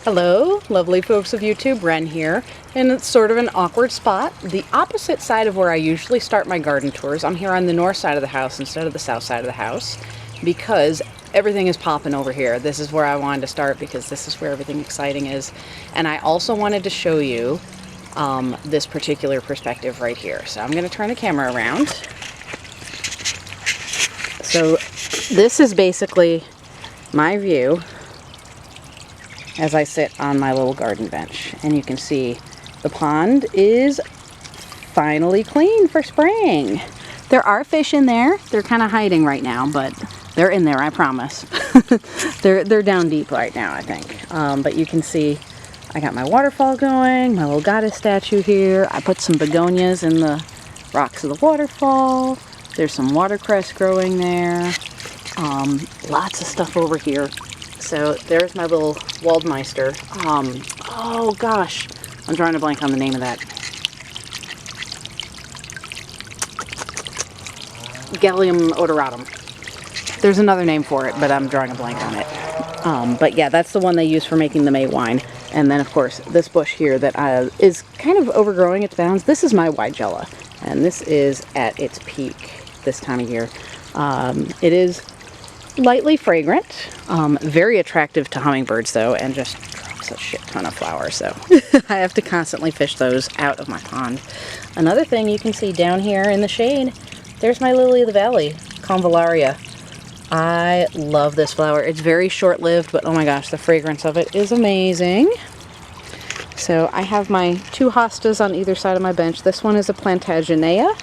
Hello, lovely folks of YouTube, Ren here, and it's sort of an awkward spot. The opposite side of where I usually start my garden tours. I'm here on the north side of the house instead of the south side of the house because everything is popping over here. This is where I wanted to start because this is where everything exciting is. And I also wanted to show you this particular perspective right here. So I'm going to turn the camera around. So this is basically my view as I sit on my little garden bench, and you can see the pond is finally clean for spring. There are fish in there. They're kind of hiding right now, but they're in there, I promise. they're down deep right now, I think. But you can see I got my waterfall going, my little goddess statue here. I put some begonias in the rocks of the waterfall. There's some watercress growing there. Lots of stuff over here. So there's my little Waldmeister. Oh gosh, I'm drawing a blank on the name of that. Gallium odoratum. There's another name for it, but I'm drawing a blank on it. But yeah, that's the one they use for making the May wine. And then of course, this bush here that is kind of overgrowing its bounds. This is my Weigella, and this is at its peak this time of year. It is lightly fragrant, very attractive to hummingbirds though, and just drops a shit ton of flowers, so I have to constantly fish those out of my pond. Another thing you can see down here in the shade, there's my lily of the valley, Convallaria. I love this flower. It's very short-lived, but oh my gosh, the fragrance of it is amazing. So I have my two hostas on either side of my bench. This one is a Plantagenea,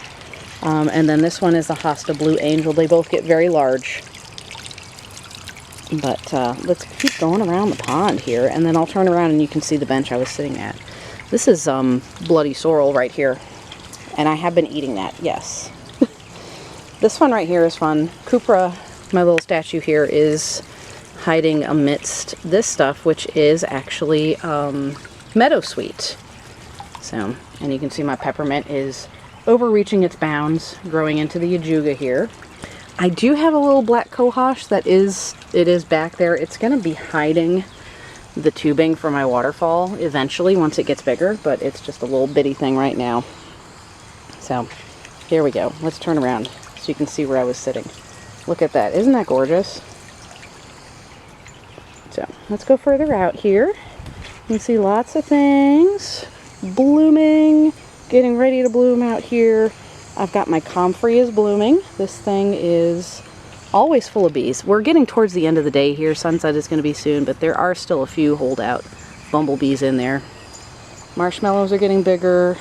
and then this one is a Hosta Blue Angel. They both get very large. But let's keep going around the pond here, and then I'll turn around and you can see the bench I was sitting at. This is bloody sorrel right here, and I have been eating that, yes. This one right here is fun. Cupra, my little statue here, is hiding amidst this stuff, which is actually meadowsweet. So, and you can see my peppermint is overreaching its bounds, growing into the ajuga here. I do have a little black cohosh that is back there. It's going to be hiding the tubing for my waterfall eventually once it gets bigger, but it's just a little bitty thing right now. So here we go. Let's turn around so you can see where I was sitting. Look at that. Isn't that gorgeous? So let's go further out here. You can see lots of things blooming, getting ready to bloom out here. I've got my comfrey is blooming. This thing is always full of bees. We're getting towards the end of the day here. Sunset is going to be soon, but there are still a few holdout bumblebees in there. Marshmallows are getting bigger.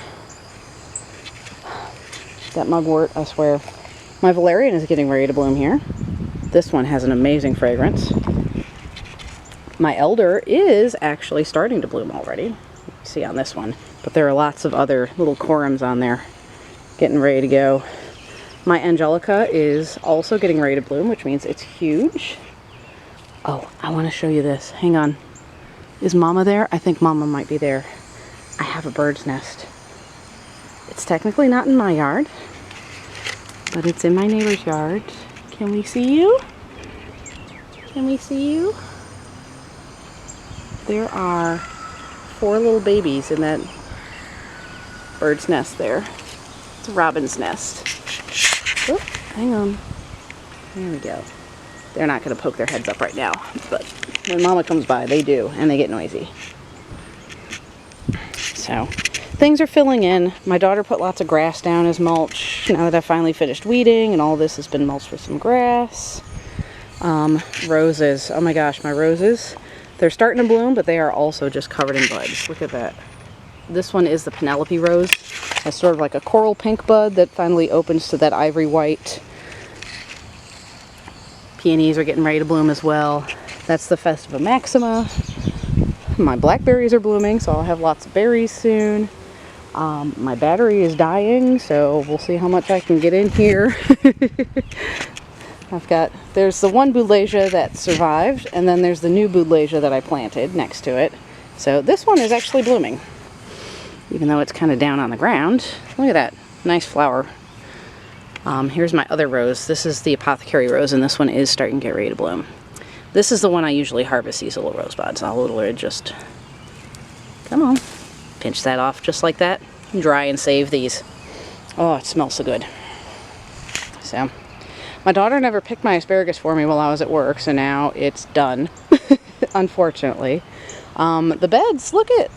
That mugwort, I swear. My valerian is getting ready to bloom here. This one has an amazing fragrance. My elder is actually starting to bloom already. You can see on this one. But there are lots of other little corums on there getting ready to go. My angelica is also getting ready to bloom, which means it's huge. Oh, I want to show you this. Hang on. Is Mama there? I think Mama might be there. I have a bird's nest. It's technically not in my yard, but it's in my neighbor's yard. Can we see you? Can we see you? There are 4 little babies in that bird's nest there. It's a robin's nest. Oh, hang on. There we go. They're not going to poke their heads up right now, but when Mama comes by, they do, and they get noisy. So, things are filling in. My daughter put lots of grass down as mulch. Now that I finally finished weeding, and all this has been mulched with some grass. Roses. Oh my gosh, my roses. They're starting to bloom, but they are also just covered in buds. Look at that. This one is the Penelope rose. It's sort of like a coral pink bud that finally opens to that ivory white. Peonies are getting ready to bloom as well. That's the Festiva Maxima. My blackberries are blooming, so I'll have lots of berries soon. My battery is dying, so we'll see how much I can get in here. There's the one Bootlesia that survived, and then there's the new Bootlesia that I planted next to it. So this one is actually blooming, even though it's kind of down on the ground. Look at that. Nice flower. Here's my other rose. This is the apothecary rose, and this one is starting to get ready to bloom. This is the one I usually harvest, these little rose buds. I'll literally just Come on. Pinch that off just like that. Dry and save these. Oh, it smells so good. So, my daughter never picked my asparagus for me while I was at work, so now it's done, unfortunately. The beds, look at,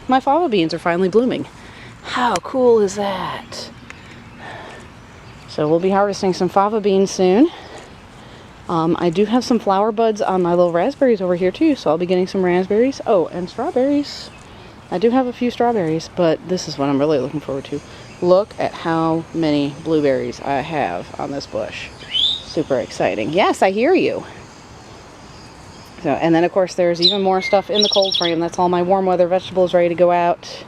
my fava beans are finally blooming. How cool is that? So we'll be harvesting some fava beans soon. I do have some flower buds on my little raspberries over here too, so I'll be getting some raspberries. Oh, and strawberries. I do have a few strawberries, but this is what I'm really looking forward to. Look at how many blueberries I have on this bush. Super exciting. Yes, I hear you. So, and then of course there's even more stuff in the cold frame. That's all my warm weather vegetables ready to go out.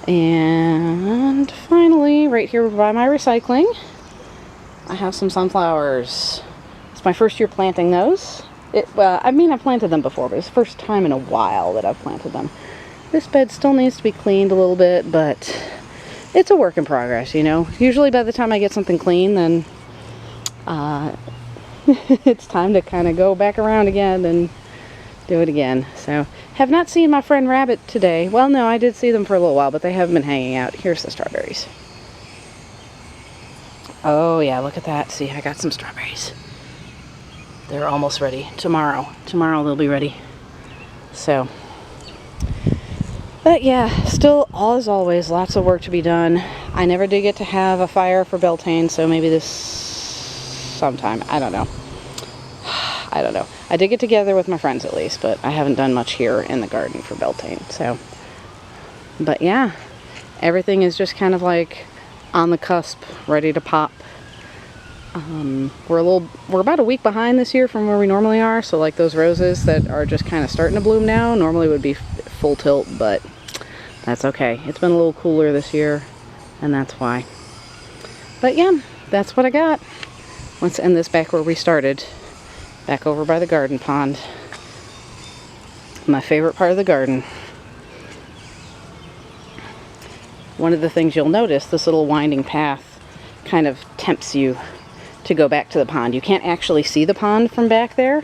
And finally, right here by my recycling, I have some sunflowers. It's my first year planting those. Well, I mean, I've planted them before, but it's the first time in a while that I've planted them. This bed still needs to be cleaned a little bit, but it's a work in progress, you know. Usually by the time I get something clean, then it's time to kind of go back around again and do it again. So, have not seen my friend Rabbit today. Well, no, I did see them for a little while, but they haven't been hanging out. Here's the strawberries. Oh yeah, look at that. See, I got some strawberries. They're almost ready. Tomorrow they'll be ready. So, but yeah, still, as always, lots of work to be done. I never did get to have a fire for Beltane, so maybe this sometime. I don't know. I don't know. I did get together with my friends at least, but I haven't done much here in the garden for Beltane. So, but yeah, everything is just kind of like on the cusp, ready to pop. We're about a week behind this year from where we normally are. So like those roses that are just kind of starting to bloom now, normally would be full tilt, but that's okay. It's been a little cooler this year, and that's why. But yeah, that's what I got. Let's end this back where we started. Back over by the garden pond. My favorite part of the garden. One of the things you'll notice, this little winding path kind of tempts you to go back to the pond. You can't actually see the pond from back there.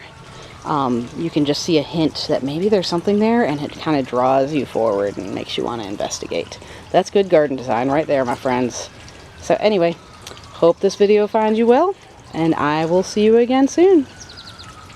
You can just see a hint that maybe there's something there, and it kind of draws you forward and makes you want to investigate. That's good garden design right there, my friends. So anyway, hope this video finds you well, and I will see you again soon.